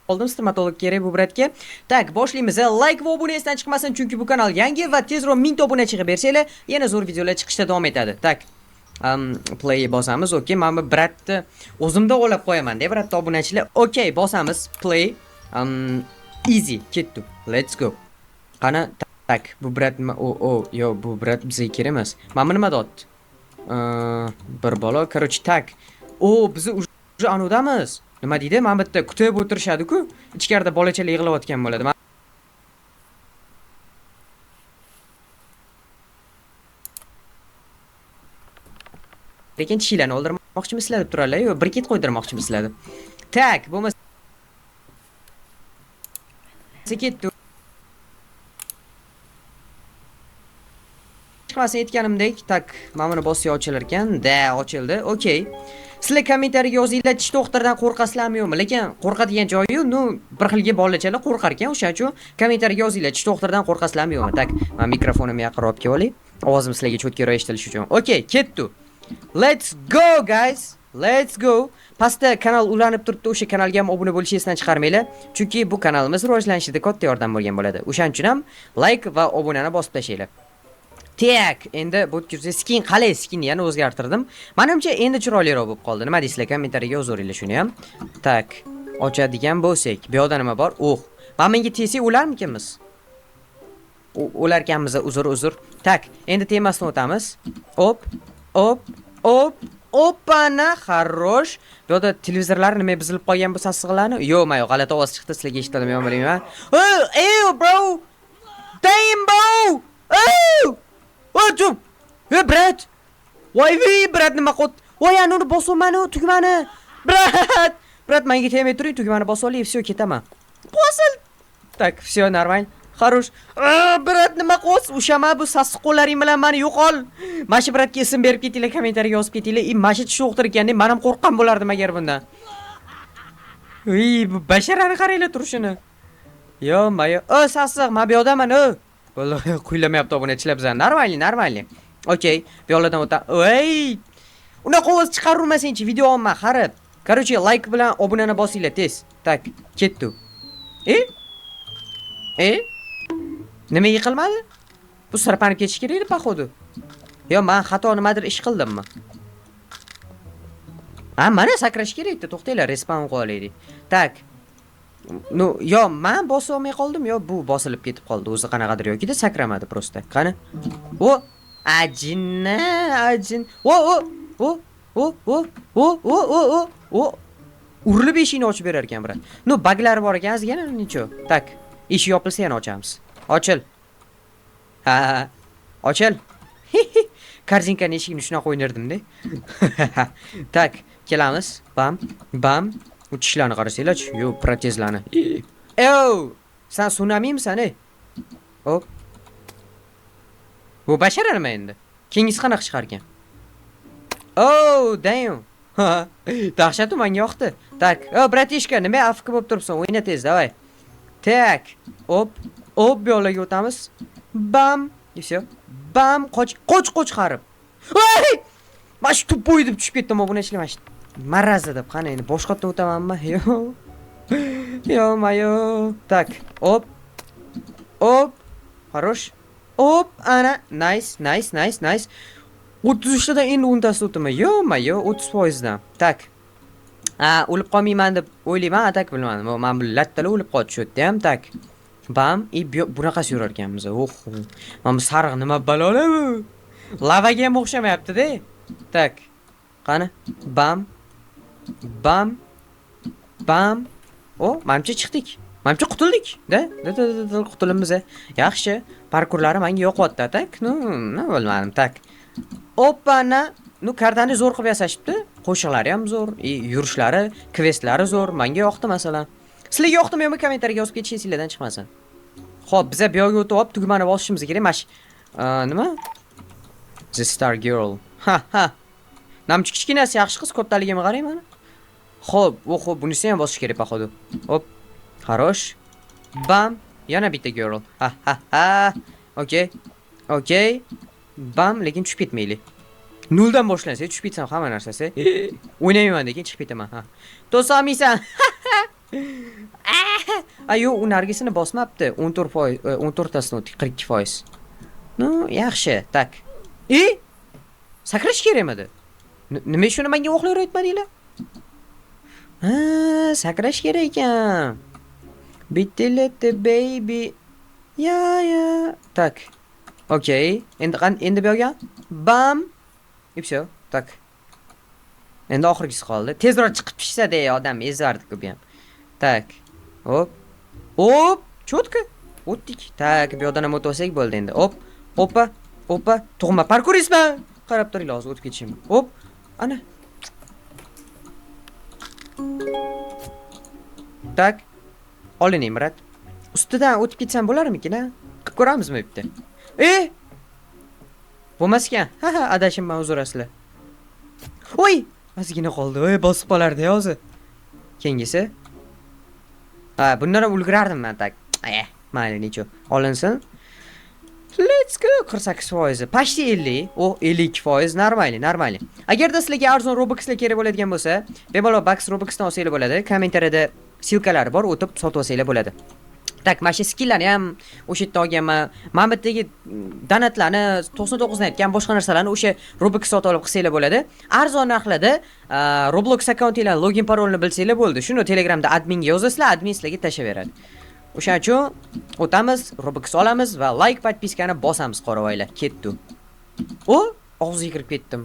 oldim, stomatolog kerak bu bratga. Tak, boshlaymiz. Like va obuna esdan chiqmasin, chunki bu kanal yangi va tezroq 1000 ta obunachiga bersanglar, yana zo'r videolar chiqishda davom etadi. Tak. Play bosamiz. Okay, men bu bratni o'zimda o'ylab qo'yaman-da, bratni obunachilar. Okay, bosamiz. Play. Easy. Ketdi. Let's go. Qani, tak, bu brat yo, bu brat bizga kerak emas. Mana nima deyapti? Bir bola, короче, tak. Biz уже anudamiz. Nima deydi? Mana bu yerda kutib o'tirishadi-ku. Ichkarida bolachalar yig'layotgan bo'ladi. Lekin tishlarni o'ldirmoqchimisizlar deb turarlar, yo bir ket qo'ydirmoqchimisizlar deb. Tak, bo'lmasa ketdi. Chiqmasa aytganimdek, tak, mana buni bosib ochilar ekan. Da, ochildi. Okay. Sizlar kommentariyaga yozinglar, tish doktoridan qo'rqasizlarmi yo'qmi? Lekin qo'rqadigan joyi yo'q. Bir xilga bolachalar qo'rqar ekan, o'shaning uchun kommentariyaga yozinglar, tish doktoridan qo'rqasizlarmi yo'qmi? Tak, men mikrofonimni yaqinroq olib kelib olay. Ovozim sizlarga cho'tkaroq eshitilishi uchun. Okay, ketdi. Let's go guys. Let's go. Pastda kanal ulanib turibdi, o'sha kanalga ham obuna bo'lishingizni chiqarmanglar, chunki bu kanalimiz rivojlanishida katta yordam bo'lgan bo'ladi. O'shaning uchun ham like va obunani bosib tashlaylar. Tak, endi bu skin qalay skinni yana o'zgartirdim. Menimcha endi chiroyliroq bo'lib qoldi. Nima deysizlar? Kommentariyaga yozaveringlar shuni ham. Tak, ochadigan bo'lsak, bu yoqda nima bor? Mana menga tegsa o'larmikanmiz? O'larkanmiz, uzr. Tak, endi temasdan o'tamiz. Hop. Opana, xarosh. Bu yoqda televizorlar nima buzilib qolgan bu sassiqlarni? Yo'q, g'alati ovoz chiqdi, sizlarga eshitadimi yo'qmi bilmayman. Bro. Damn, bro. Jup. Brat. Brat nima qot? Anuni bosaman, tugmani. Brat, menga tegmay turing, tugmani bosib olay, все, ketaman. Bosil. Tak, все, normal. Xarosh. Brat, nima qilsiz? O'shama bu sassiq qo'llaring bilan meni yo'qol. Mana shu bratga ism berib ketinglar, kommentariyaga yozib ketinglar. Mana shu tish doktor ekan, men ham qo'rqqan bo'lardim agar bundan. Bu basharani qaranglar turishini. Yo, sassiq, men bu yoqdaman, Vallahi kuylamayapti obunachilar bizdan. Normalniy. Okay, bu yo'ldan o'ta. Unaqa ovoz chiqarurmasin-chi, video olma, xarib. Короче, like bilan obunani bosinglar tez. Tak, ketdi. Nima yiqilmadi? Bu sirpanib ketish kerak edi, походу. Yo, men xato nimadir ish qildimmi? Mana sakrash kerak edi. To'xtanglar, respawn qo'yaylik. Tak. Yo, men bosa olmay qoldim, yo bu bosilib ketib qoldi. O'zi qanaqadir yokida sakramadi prosta. Qani? Ajin. Urilib eshikni ochib berar ekan, brat. Baglari bor ekan, azgina necho. Tak, eshik yopilsa yana ochamiz. Ochil. Ochil. Korzinkani eshigini shunaqa o'ynardim-da. Tak, kelamiz. Bam. Bu tishlarni qarasanglar-chi, yo, protezlarni. Sen sunamiymisan, Hop. Bu bashara nima endi? Kengisi qanaqa chiqargan? Damn. Dahshat, menga yoqdi. Tak, bratishka, nima afka bo'lib turibsan? O'yna tez, davay. Tak, hop, bu yo'lga o'tamiz. Bam, все. Bam, qoch qarib. Mana shu tupoy deb tushib ketdim, buni ishlamash. Marazza deb, qani endi boshqa yerga o'tamanmi? Yo. Tak, hop. Xarosh. Hop, ana, nice. 33 tadan endi 10 tasini o'taman. Yo, 30% dan. Tak. O'lib qolmayman deb o'ylayman, tak bilmadim. Men bu lattalar o'lib qoldi shu yerda ham, tak. Bam, bunaqasi yurar ekanmiz. Mana bu sariq nima balolar bu? Lavaga ham o'xshamayapti-da. Tak. Qani? Bam. Menimcha chiqdik. Menimcha qutuldik, da. Qutulimiz. Yaxshi. Parkurlari menga yoqyapti, tak. Nima bilmadim, tak. Opana, kartani zo'r qilib yasashibdi. Qo'shiqlari ham zo'r, yurishlari, questlari zo'r. Menga yoqdi masalan. Sizlarga yoqdimi yo'qmi, kommentariyaga yozib ketishingiz sizlardan chiqmasin. Xo'p, biz bu yoqqa o'tib, tugmani bosishimiz kerak. Mash nima? The Star Girl. Namchi kichkinasi yaxshi qiz, kattaligimga qarang mana. Xo'p, bunisi ham bosish kerak, походу. Hop. Xarosh. Bam, yana bitta girl. Okay. Bam, lekin tushib ketmaylik. Noldan boshlansa, tushib ketsam hamma narsasi. O'ynayman lekin chiqib ketaman. To'solmaysan. Ayo, u nargisini bosmabdi. 14%, 14tasini o'tdik, 42%. No, yaxshi. Tak. Sakrash kerakmidi? Nima shuni menga o'qlar aytmadinglar? Ha, sakrash kerak ekan. Bitte baby. Ya. Tak. Okey. Endi bu yoqqa. Bam. И всё. Tak. Endi oxirgisi qoldi. Tezroq chiqib pishsa-da odam ezardi-ku bu ham. Tak. Hop. Chotki. O'tdik. Tak, bu yoqdan ham o'tib olsak bo'ldi endi. Hop. Oppa. Tug'ma parkurismi? Qarab turinglar, hozir o'tib ketishim. Hop. Ana. Tak. Olining, Murat. Ustidan o'tib ketsam bo'larmikin-a? Qilib ko'ramizmi bitta? Bo'lmas ekan. Ha, adashimman, uzr asli. Voy, ozgina qoldi. Bosib qolardi hozir. Keyingisi. Ha, bundan ham ulgurardim men tak. Mayli, necha. Olinsin. Let's go. 48%. Почти 50. 52%. Normali. Agarda sizlarga arzon Robuxlar kerak bo'ladigan bo'lsa, bemalol Bucks Robuxdan olsanglar bo'ladi. Kommentariyada silkalari bor, o'tib sotib olsanglar bo'ladi. Tak, mana shu skilllarni ham o'sha yerda olganman. Mana bu yerdagi donatlarni 99 dan aytgan boshqa narsalarni o'sha Robux sotib olib qilsanglar bo'ladi. Arzon narxlarda Roblox akkauntingizlarning login parolini bilsanglar bo'ldi. Shuni Telegramda adminga yozasizlar, admin sizlarga tashlaveradi. O'shaning uchun o'tamiz, Robux olamiz va like podpiskani bosamiz qorovaylar. Ketdi. Og'ziga kirib ketdim.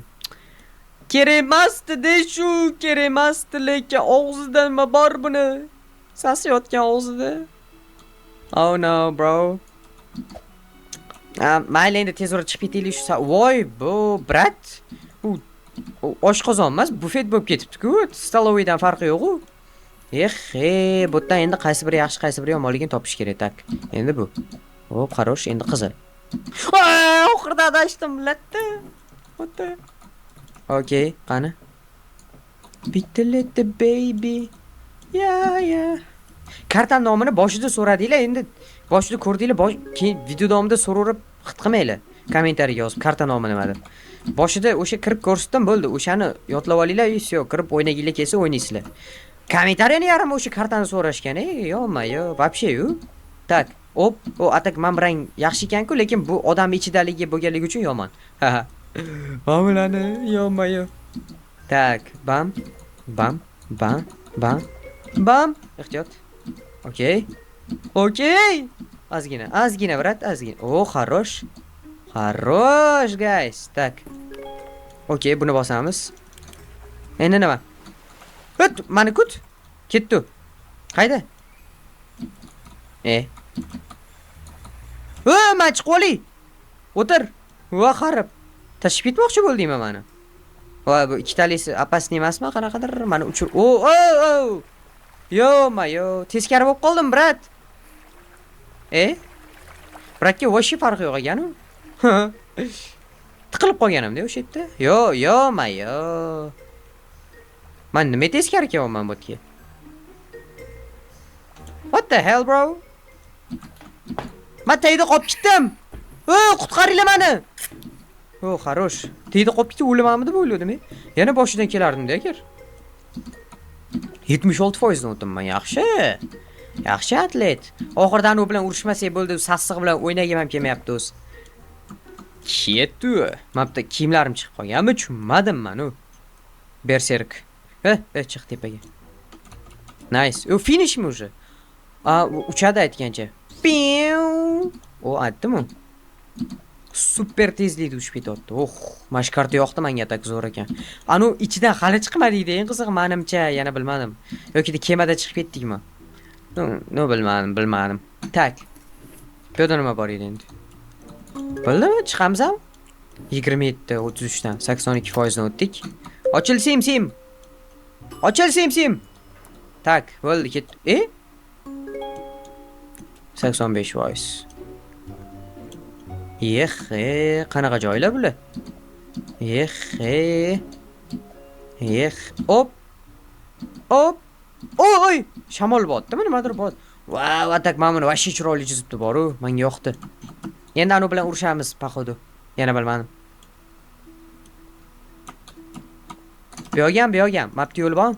Kerak emasdi-da shu, kerak emasdi, lekin og'zidan nima bor buni? Sasiyotgan og'zida. Oh no, bro. Mayli endi tezroq chiqib ketaylik shu. Voy, bu brat. U oshqozon emas, bufet bo'lib ketibdi-ku. Stoloviydan farqi yo'q-ku. Bu yerdan endi qaysi biri yaxshi, qaysi biri yomonligini topish kerak, tak. Endi bu. Qarosh, endi qizil. Oxirida adashdim, millatda. O'ta. Okay, qani. Bitte baby. Ya. Kartan nomini boshida so'radinglar, endi boshida ko'rdinglar, keyin video davomida so'rab xit qilmanglar. Kommentariyaga yozib karta nomi nima deb. Boshida o'sha kirib ko'rsatdim, bo'ldi. O'shani yodlab olinglar, всё, kirib o'ynaginglar kelsa o'ynaysizlar. Kommentariyani yarim o'sha kartani so'rashgan, yo'q, вообще-yu. Tak, atak mamrang yaxshi ekan-ku, lekin bu odam ichidaligi bo'lganligi uchun yomon. Mamlani, yo'q. Tak, bam. Ehtiyot. Okey. Ozgina, brat, ozgina. Xarosh. Xarosh, guys. Tak. Okey, buni bosamiz. Endi nima? Mani kut. Ketdi. Qayda? Men chiqib olay. O'tir. Qarab. Tashib ketmoqchi bo'ldingmi meni? Bu ikkitalisi opasniy emasmi? Qanaqadir meni uchur. Yo, teskari bo'lib qoldim, brat. Bratga voshi farqi yo'q ekan-ku. Tiqilib qolganimda o'sha yerda. Yo. Men nima teskari kelyapman bu yerga? What the hell, bro? Men tayda qolib ketdim. Qutqaringlar meni. Xarosh. Tayda qolib ketib o'lamanmi deb o'yladim. Yana boshidan kelardim-da agar. 76% dan o'tdim-man, yaxshi. Yaxshi atlet. Oxirdan u bilan urushmasak bo'ldi, sassiq bilan o'ynagim ham kelmayapti o'z. Ketdi. Men bitta kiyimlarim chiqib qolganmi, tushunmadim men u. Berserk. Chiq tepaga. Nice. Finishmi уже? Uchadi aytgancha. Aytdim-ku. Super tezlikda uchib ketyapti. Mana shu karta yoqdi menga, tak zo'r ekan. Anu ichidan hali chiqmadi-da, eng qizig'i menimcha, yana bilmadim. Yoki kemada chiqib ketdikmi? No, bilmadim. Tak. Bu yerda nima bor edi endi? Bildimi? Chiqamizmi? 27, 33 dan 82% dan o'tdik. Ochil sim. Tak, bo'ldi, ketdi. 85%. Qanaqa joylar bular? Hop. Oy, shamol botdimi, nimadir bot. Wow, atak mana buni vashi chiroyli chizibdi boru, menga yoqdi. Endi anu bilan urushamiz, paxodu. Yana bilmadim. Bu yo'g'am, mapti yo'l bor.